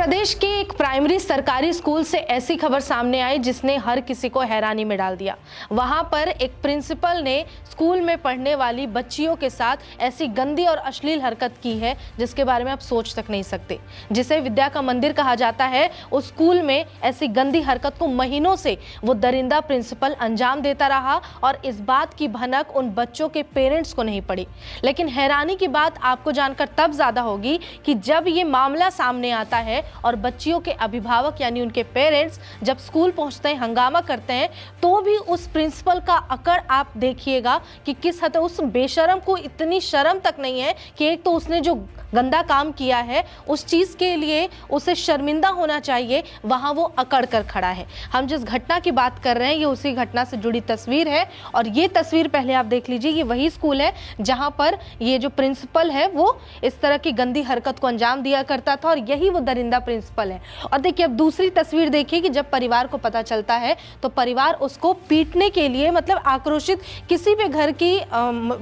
प्रदेश के एक प्राइमरी सरकारी स्कूल से ऐसी खबर सामने आई जिसने हर किसी को हैरानी में डाल दिया। वहां पर एक प्रिंसिपल ने स्कूल में पढ़ने वाली बच्चियों के साथ ऐसी गंदी और अश्लील हरकत की है जिसके बारे में आप सोच तक नहीं सकते। जिसे विद्या का मंदिर कहा जाता है, उस स्कूल में ऐसी गंदी हरकत को महीनों से वो दरिंदा प्रिंसिपल अंजाम देता रहा और इस बात की भनक उन बच्चों के पेरेंट्स को नहीं पड़ी। लेकिन हैरानी की बात आपको जानकर तब ज्यादा होगी कि जब ये मामला सामने आता है और बच्चियों के अभिभावक यानी उनके पेरेंट्स जब स्कूल पहुंचते हैं, हंगामा करते हैं, तो भी उस प्रिंसिपल का अकड़ आप देखिएगा कि किस हद तक उस बेशरम को इतनी शर्म तक नहीं है कि एक तो उसने जो गंदा काम किया है उस चीज के लिए उसे शर्मिंदा होना चाहिए, वहां वो अकड़ कर खड़ा है। हम जिस घटना की बात कर रहे हैं ये उसी घटना से जुड़ी तस्वीर है और ये तस्वीर पहले आप देख लीजिए। ये वही स्कूल है जहां पर ये जो प्रिंसिपल है वो इस तरह की गंदी हरकत को अंजाम दिया करता था और यही वो दरिंदा प्रिंसिपल है। और देखिए अब दूसरी तस्वीर देखिए कि जब परिवार को पता चलता है तो परिवार उसको पीटने के लिए मतलब आक्रोशित, किसी भी घर की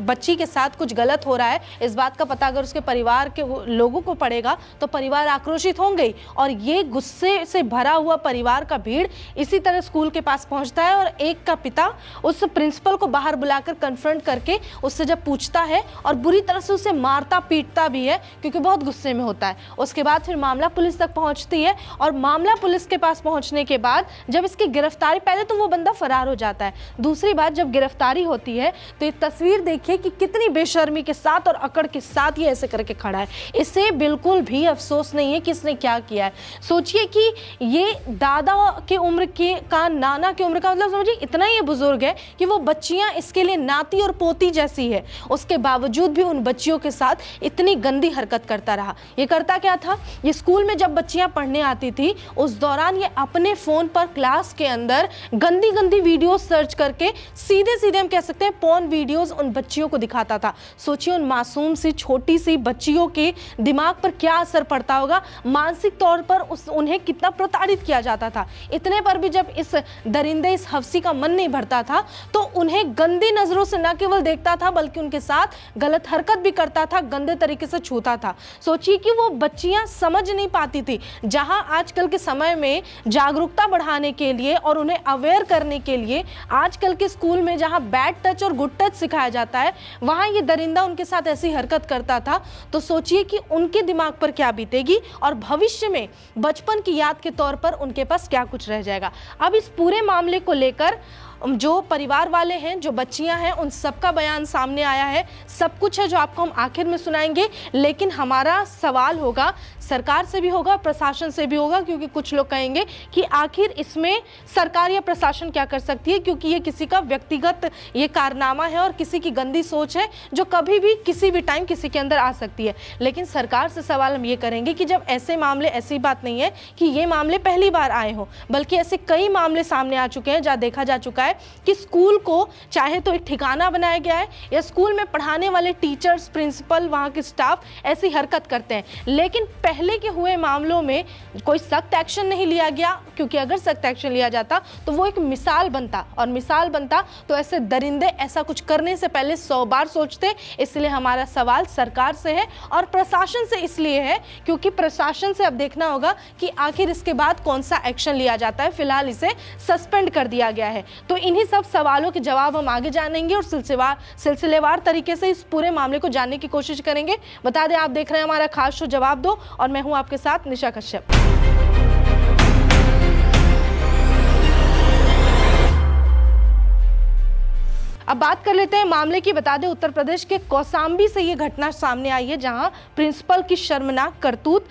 बच्ची के साथ कुछ गलत हो रहा है इस बात का पता अगर उसके परिवार के लोगों को पड़ेगा तो परिवार आक्रोशित होंगे और ये गुस्से से भरा हुआ परिवार का भीड़ इसी तरह स्कूल के पास पहुंचता है और एक का पिता उस प्रिंसिपल को बाहर बुलाकर कन्फ्रंट करके उससे जब पूछता है और बुरी तरह से उसे मारता पीटता भी है क्योंकि बहुत गुस्से में होता है। उसके बाद फिर मामला पुलिस तक पहुंचती है और मामला पुलिस के पास पहुंचने के बाद जब इसकी गिरफ्तारी, पहले तो वो बंदा फरार हो जाता है, दूसरी बात जब गिरफ्तारी होती है तो ये तस्वीर देखिए कि कितनी बेशर्मी के साथ और अकड़ के साथ ये ऐसे करके खड़ा है। इसे बिल्कुल भी अफसोस नहीं है कि इसने क्या किया है। सोचिए कि ये दादा के उम्र के का, नाना की उम्र का, मतलब समझिए इतना ये बुजुर्ग है कि वो बच्चियां इसके लिए नाती और पोती जैसी है, उसके बावजूद भी उन बच्चियों के साथ इतनी गंदी हरकत करता रहा। ये करता क्या था, ये स्कूल में जब बच्चियां पढ़ने आती थी उस दौरान ये अपने फोन पर क्लास के अंदर गंदी गंदी वीडियोस सर्च करके सीधे सीधे हम कह सकते हैं पॉर्न वीडियोस उन बच्चियों को दिखाता था। सोचिए उन मासूम सी छोटी सी बच्चियों के दिमाग पर क्या असर पड़ता होगा, मानसिक तौर पर उन्हें कितना प्रताड़ित किया जाता था। इतने पर भी जब इस दरिंदे, इस हफ्सी का मन नहीं भरता था तो उन्हें गंदी नजरों से न केवल देखता था बल्कि उनके साथ गलत हरकत भी करता था, गंदे तरीके से छूता था। सोचिए कि वो बच्चियां समझ नहीं पाती थी। जहां आजकल के समय में जागरूकता बढ़ाने के लिए और उन्हें अवेयर करने के लिए आजकल के स्कूल में जहां बैड टच और गुड टच सिखाया जाता है, वहां ये दरिंदा उनके साथ ऐसी हरकत करता था। तो सोचिए कि उनके दिमाग पर क्या बीतेगी और भविष्य में बचपन की याद के तौर पर उनके पास क्या कुछ रह जाएगा। अब इस पूरे मामले को लेकर जो परिवार वाले हैं, जो बच्चियां हैं, उन सबका बयान सामने आया है। सब कुछ है जो आपको हम आखिर में सुनाएंगे, लेकिन हमारा सवाल होगा, सरकार से भी होगा, प्रशासन से भी होगा, क्योंकि कुछ लोग कहेंगे कि आखिर इसमें सरकार या प्रशासन क्या कर सकती है, क्योंकि ये किसी का व्यक्तिगत ये कारनामा है और किसी की गंदी सोच है जो कभी भी किसी भी टाइम किसी के अंदर आ सकती है। लेकिन सरकार से सवाल हम ये करेंगे कि जब ऐसे मामले, ऐसी बात नहीं है कि ये मामले पहली बार आए हों, बल्कि ऐसे कई मामले सामने आ चुके हैं जहाँ देखा जा चुका है कि स्कूल को चाहे तो एक ठिकाना बनाया गया है या स्कूल में पढ़ाने वाले टीचर्स, प्रिंसिपल, वहाँ के स्टाफ ऐसी हरकत करते हैं, लेकिन पहले के हुए मामलों में कोई सख्त एक्शन नहीं लिया गया, क्योंकि अगर सख्त एक्शन लिया जाता तो वो एक मिसाल बनता और मिसाल बनता तो ऐसे दरिंदे ऐसा कुछ करने से पहले 100 बार सोचते। इसलिए हमारा सवाल सरकार से है और प्रशासन से इसलिए है क्योंकि प्रशासन से अब देखना होगा कि आखिर इसके बाद कौन सा एक्शन लिया जाता है। फिलहाल इसे सस्पेंड कर दिया गया है। तो इन्हीं सब सवालों के जवाब हम आगे जानेंगे और सिलसिलेवार तरीके से इस पूरे मामले को जानने की कोशिश करेंगे। बता दें आप देख रहे हैं हमारा खास शो जवाब दो और मैं हूं आपके साथ निशा कश्यप। अब बात कर लेते हैं मामले की। बता दें उत्तर प्रदेश के कौसाम्बी से ये घटना सामने आई है जहां प्रिंसिपल की शर्मनाक करतूत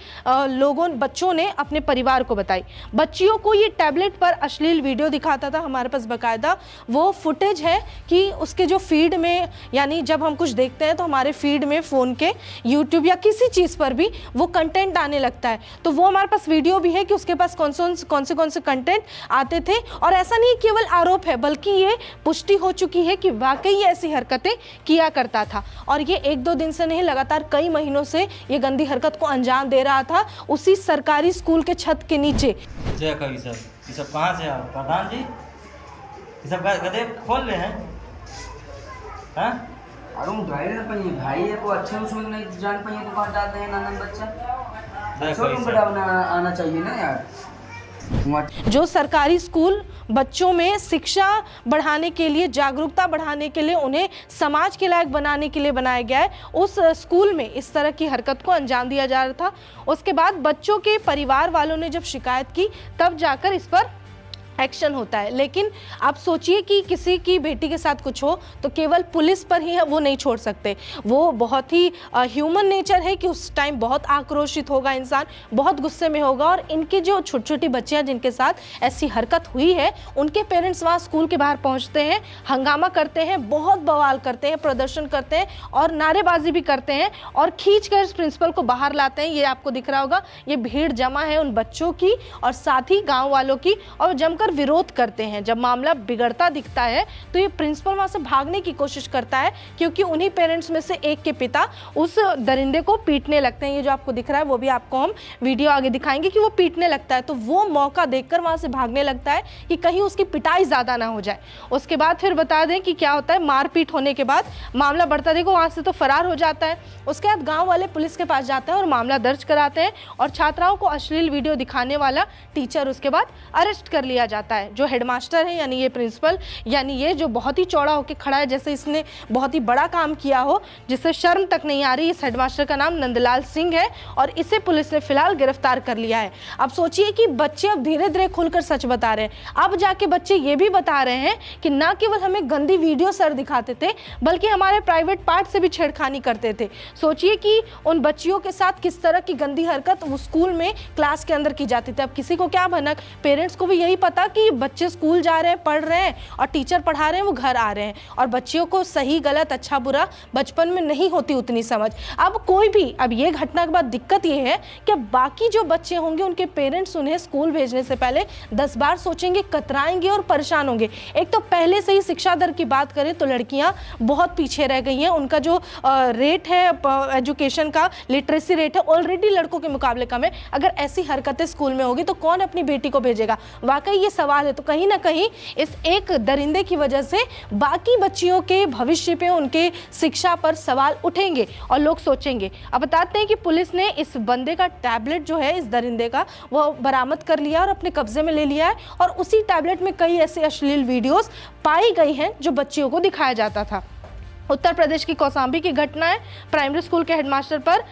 बच्चों ने अपने परिवार को बताई। बच्चियों को ये टैबलेट पर अश्लील वीडियो दिखाता था। हमारे पास बकायदा वो फुटेज है कि उसके जो फीड में, यानी जब हम कुछ देखते हैं तो हमारे फीड में फ़ोन के यूट्यूब या किसी चीज़ पर भी वो कंटेंट आने लगता है, तो वो हमारे पास वीडियो भी है कि उसके पास कौन से कंटेंट आते थे। और ऐसा नहीं केवल आरोप है बल्कि ये पुष्टि हो चुकी है कि वाकई ऐसी हरकतें किया करता था और ये 1-2 दिन से नहीं, लगातार कई महीनों से ये गंदी हरकत को अंजाम दे रहा था उसी सरकारी स्कूल के छत के नीचे। जय कवि सर, ये सब कहाँ से आए प्रधान जी? ये सब गधे खोल रहे हैं? हाँ? अरे हम ड्राइवर पर भाई है को अच्छे से नहीं जान पाइए तो बात डालते हैं नाना बच्चा। देखो शोरूम इसे। पर आना चाहिए ना यार। वहाँ जो सरकारी स्कूल बच्चों में शिक्षा बढ़ाने के लिए, जागरूकता बढ़ाने के लिए, उन्हें समाज के लायक बनाने के लिए बनाया गया है, उस स्कूल में इस तरह की हरकत को अंजाम दिया जा रहा था। उसके बाद बच्चों के परिवार वालों ने जब शिकायत की तब जाकर इस पर एक्शन होता है। लेकिन आप सोचिए कि किसी की बेटी के साथ कुछ हो तो केवल पुलिस पर ही वो नहीं छोड़ सकते। वो बहुत ही ह्यूमन नेचर है कि उस टाइम बहुत आक्रोशित होगा इंसान, बहुत गुस्से में होगा। और इनके जो छोटी छोटी बच्चियां जिनके साथ ऐसी हरकत हुई है, उनके पेरेंट्स वहाँ स्कूल के बाहर पहुँचते हैं, हंगामा करते हैं, बहुत बवाल करते हैं, प्रदर्शन करते हैं और नारेबाजी भी करते हैं और खींच कर प्रिंसिपल को बाहर लाते हैं। ये आपको दिख रहा होगा, ये भीड़ जमा है उन बच्चों की और साथ ही गाँव वालों की, और जमकर विरोध करते हैं। जब मामला बिगड़ता दिखता है तो ये प्रिंसिपल वहां से भागने की कोशिश करता है, क्योंकि उन्हीं पेरेंट्स में से एक के पिता उस दरिंदे को पीटने लगते हैं। ये जो आपको दिख रहा है वो भी आपको हम वीडियो आगे दिखाएंगे कि वो पीटने लगता है, तो वो मौका देखकर वहां से भागने लगता है कि कहीं उसकी पिटाई ज्यादा ना हो जाए। उसके बाद फिर बता दें कि क्या होता है, मारपीट होने के बाद मामला बढ़ता देखो, वहां से तो फरार हो जाता है। उसके बाद गाँव वाले पुलिस के पास जाते हैं और मामला दर्ज कराते हैं और छात्राओं को अश्लील वीडियो दिखाने वाला टीचर उसके बाद अरेस्ट कर लिया जाता है। जो हेडमास्टर है यानी ये प्रिंसिपल, यानी ये जो बहुत ही चौड़ा होकर खड़ा है, जैसे इसने बहुत ही बड़ा काम किया हो जिससे शर्म तक नहीं आ रही। इस हेडमास्टर का नाम नंदलाल सिंह है और इसे पुलिस ने फिलहाल गिरफ्तार कर लिया है। अब सोचिए कि बच्चे अब धीरे धीरे खुलकर सच बता रहे हैं। अब जाके बच्चे ये भी बता रहे हैं कि ना केवल हमें गंदी वीडियो सर दिखाते थे, बल्कि हमारे प्राइवेट पार्ट से भी छेड़खानी करते थे। सोचिए कि उन बच्चियों के साथ किस तरह की गंदी हरकत वो स्कूल में क्लास के अंदर की जाती थी। अब किसी को क्या भनक, पेरेंट्स को भी यही पता कि बच्चे स्कूल जा रहे हैं, पढ़ रहे हैं और टीचर पढ़ा रहे हैं, वो घर आ रहे हैं। और बच्चियों को सही गलत अच्छा बुरा बचपन में नहीं होती उतनी समझ। अब कोई भी, अब ये घटना के बाद दिक्कत ये है कि बाकी जो बच्चे होंगे उनके पेरेंट्स उन्हें स्कूल भेजने से पहले 10 बार सोचेंगे, कतराएंगे और परेशान होंगे। एक तो पहले से ही शिक्षा दर की बात करें तो लड़कियां बहुत पीछे रह गई हैं। उनका जो रेट है एजुकेशन का, लिटरेसी रेट है, ऑलरेडी लड़कों के मुकाबले कम है। अगर ऐसी हरकतें स्कूल में होगी तो कौन अपनी बेटी को भेजेगा? वाकई ये सवाल है। तो कहीं ना कहीं इस एक दरिंदे की वजह से बाकी बच्चियों के भविष्य पे, उनके शिक्षा पर सवाल उठेंगे और लोग सोचेंगे। अब बताते हैं कि पुलिस ने इस बंदे का टैबलेट जो है, इस दरिंदे का, वो बरामद कर लिया और अपने कब्जे में ले लिया है। और उसी टैबलेट में कई ऐसे अश्लील वीडियोस पाई गई हैं जो बच्चियों को दिखाया जाता था। उत्तर प्रदेश की कौसाम्बी की घटना है। प्राइमरी स्कूल के हेडमास्टर पर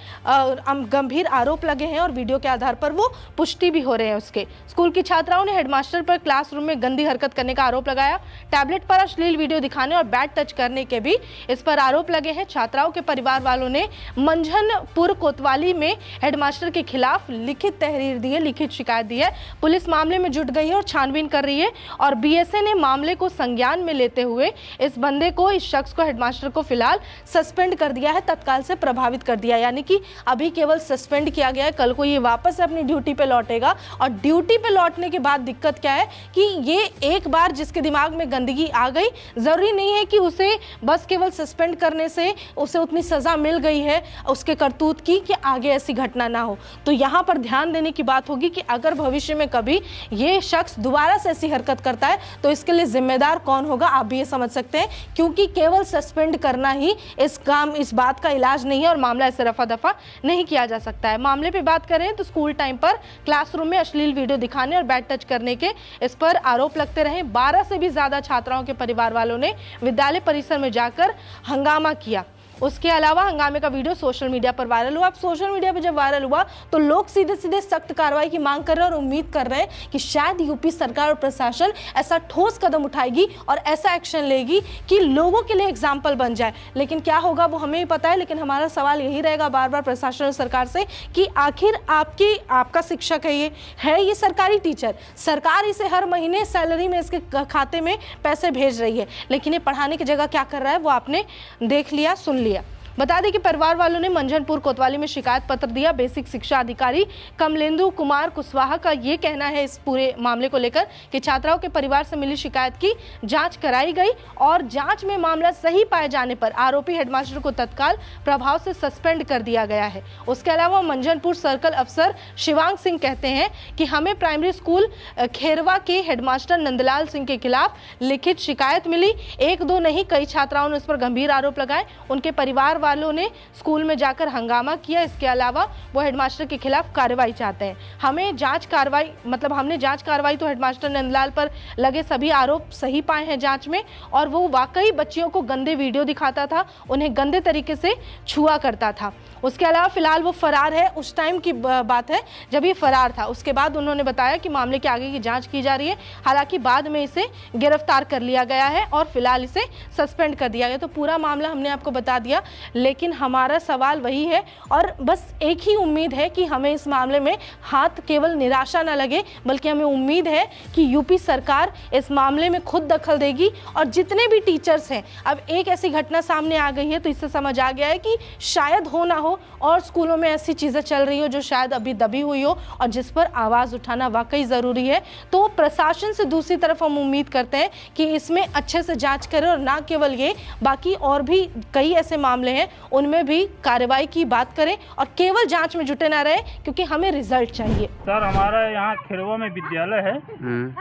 गंभीर आरोप लगे हैं और वीडियो के आधार पर वो पुष्टि भी हो रहे हैं उसके। स्कूल की छात्राओं ने हेडमास्टर पर क्लासरूम में गंदी हरकत करने का आरोप लगाया। टैबलेट पर अश्लील वीडियो दिखाने और बैड टच करने के भी इस पर आरोप लगे हैं। छात्राओं के परिवार वालों ने मंझनपुर कोतवाली में हेडमास्टर के खिलाफ लिखित तहरीर दी है, लिखित शिकायत दी है। पुलिस मामले में जुट गई है और छानबीन कर रही है और बीएसए ने मामले को संज्ञान में लेते हुए इस बंदे को, इस शख्स को, हेडमास्टर को फिलहाल सस्पेंड कर दिया है, तत्काल से प्रभावित कर दिया। यानी कि अभी केवल सस्पेंड किया गया है, कल को ये वापस अपनी ड्यूटी पे लौटेगा। और ड्यूटी पे लौटने के बाद दिक्कत क्या है कि ये एक बार जिसके दिमाग में गंदगी आ गई, जरूरी नहीं है कि उसे बस केवल सस्पेंड करने से उसे उतनी सजा मिल गई है उसके करतूत की कि आगे ऐसी घटना ना हो। तो यहाँ पर ध्यान देने की बात होगी कि अगर भविष्य में कभी ये शख्स दोबारा से ऐसी हरकत करता है तो इसके लिए जिम्मेदार कौन होगा, आप भी ये समझ सकते हैं। क्योंकि केवल सस्पेंड करना ही इस बात का इलाज नहीं है और मामला ऐसे रफा दफा नहीं किया जा सकता है। मामले पे बात करें तो स्कूल टाइम पर क्लासरूम में अश्लील वीडियो दिखाने और बैड टच करने के इस पर आरोप लगते रहे। 12 से भी ज्यादा छात्राओं के परिवार वालों ने विद्यालय परिसर में जाकर हंगामा किया। उसके अलावा हंगामे का वीडियो सोशल मीडिया पर वायरल हुआ। अब सोशल मीडिया पर जब वायरल हुआ तो लोग सीधे सीधे सख्त कार्रवाई की मांग कर रहे हैं और उम्मीद कर रहे हैं कि शायद यूपी सरकार और प्रशासन ऐसा ठोस कदम उठाएगी और ऐसा एक्शन लेगी कि लोगों के लिए एग्जाम्पल बन जाए। लेकिन क्या होगा वो हमें भी पता है, लेकिन हमारा सवाल यही रहेगा बार बार प्रशासन और सरकार से कि आखिर आपका शिक्षक है ये सरकारी टीचर, सरकार इसे हर महीने सैलरी में इसके खाते में पैसे भेज रही है, लेकिन ये पढ़ाने की जगह क्या कर रहा है वो आपने देख लिया, सुन लिया। बता दें कि परिवार वालों ने मंझनपुर कोतवाली में शिकायत पत्र दिया। बेसिक शिक्षा अधिकारी कमलेंदु कुमार कुशवाहा का ये कहना है इस पूरे मामले को लेकर कि छात्राओं के परिवार से मिली शिकायत की जांच कराई गई और जांच में मामला सही पाए जाने पर आरोपी हेडमास्टर को तत्काल प्रभाव से सस्पेंड कर दिया गया है। उसके अलावा मंझनपुर सर्कल अफसर शिवांग सिंह कहते हैं कि हमें प्राइमरी स्कूल खेरवा के हेडमास्टर नंदलाल सिंह के खिलाफ लिखित शिकायत मिली। 1-2 नहीं, कई छात्राओं ने उस पर गंभीर आरोप लगाए। उनके परिवार वालों ने स्कूल में जाकर हंगामा किया। इसके अलावा वो हेडमास्टर के खिलाफ कार्रवाई चाहते हैं। हमने जांच कार्रवाई तो हेडमास्टर नंदलाल पर लगे सभी आरोप सही पाए हैं जांच में, और वो वाकई बच्चियों को गंदे वीडियो दिखाता था, उन्हें गंदे तरीके से छुआ करता था। उसके अलावा फिलहाल वो फरार है। उस टाइम की बात है जब ये फरार था। उसके बाद उन्होंने बताया कि मामले के आगे की जांच की जा रही है। हालांकि बाद में इसे गिरफ्तार कर लिया गया है और फिलहाल इसे सस्पेंड कर दिया गया। तो पूरा मामला हमने आपको बता दिया, लेकिन हमारा सवाल वही है और बस एक ही उम्मीद है कि हमें इस मामले में हाथ केवल निराशा न लगे, बल्कि हमें उम्मीद है कि यूपी सरकार इस मामले में खुद दखल देगी। और जितने भी टीचर्स हैं, अब एक ऐसी घटना सामने आ गई है तो इससे समझ आ गया है कि शायद हो ना हो और स्कूलों में ऐसी चीज़ें चल रही हो जो शायद अभी दबी हुई हो और जिस पर आवाज़ उठाना वाकई ज़रूरी है। तो प्रशासन से दूसरी तरफ हम उम्मीद करते हैं कि इसमें अच्छे से जांच करें और ना केवल ये, बाकी और भी कई ऐसे मामले हैं उनमें भी कार्रवाई की बात करें और केवल जांच में जुटे ना रहे, क्योंकि हमें रिजल्ट चाहिए। सर, हमारा यहाँ खिरवा में विद्यालय है।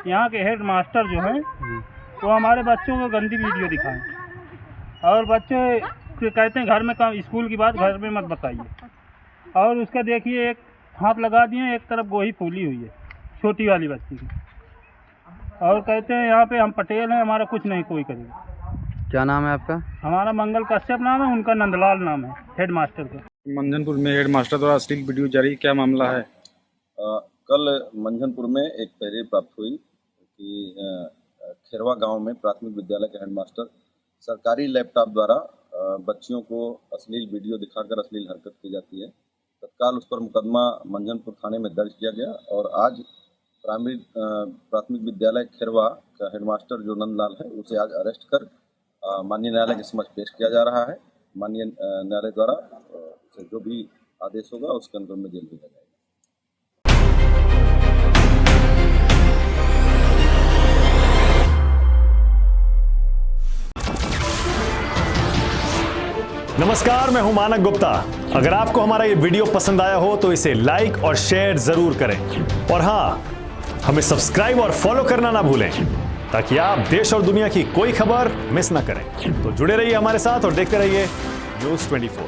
यहाँ के हेड मास्टर जो है वो हमारे बच्चों को गंदी वीडियो दिखाएं और बच्चे कहते हैं घर में काम, स्कूल की बात घर में मत बताइए। और उसका देखिए एक हाथ लगा दिए, एक तरफ गोही फूली हुई है छोटी वाली बच्ची की, और कहते हैं यहाँ पे हम पटेल हैं, हमारा कुछ नहीं कोई करेगा। क्या नाम है आपका? हमारा मंगल कश्यप नाम है, उनका नंदलाल नाम है हेड मास्टर का। मंझनपुर में हेड मास्टर द्वारा अश्लील वीडियो जारी, क्या मामला है? कल मंझनपुर में एक तहरीर प्राप्त हुई कि खिरवा गांव में प्राथमिक विद्यालय के हेडमास्टर सरकारी लैपटॉप द्वारा बच्चियों को अश्लील वीडियो दिखाकर अश्लील हरकत की जाती है। तत्काल उस पर मुकदमा मंझनपुर थाने में दर्ज किया गया और आज प्राथमिक विद्यालय खिरवा का हेडमास्टर जो नंदलाल है उसे आज अरेस्ट कर माननीय न्यायालय के समक्ष पेश किया जा रहा है। माननीय न्यायालय द्वारा उसे जो भी आदेश होगा उसके अनुरूप में जेल भेजा जाएगा। नमस्कार, मैं हूं मानक गुप्ता। अगर आपको हमारा ये वीडियो पसंद आया हो तो इसे लाइक और शेयर जरूर करें, और हां, हमें सब्सक्राइब और फॉलो करना ना भूलें ताकि आप देश और दुनिया की कोई खबर मिस ना करें। तो जुड़े रहिए हमारे साथ और देखते रहिए न्यूज़ 24।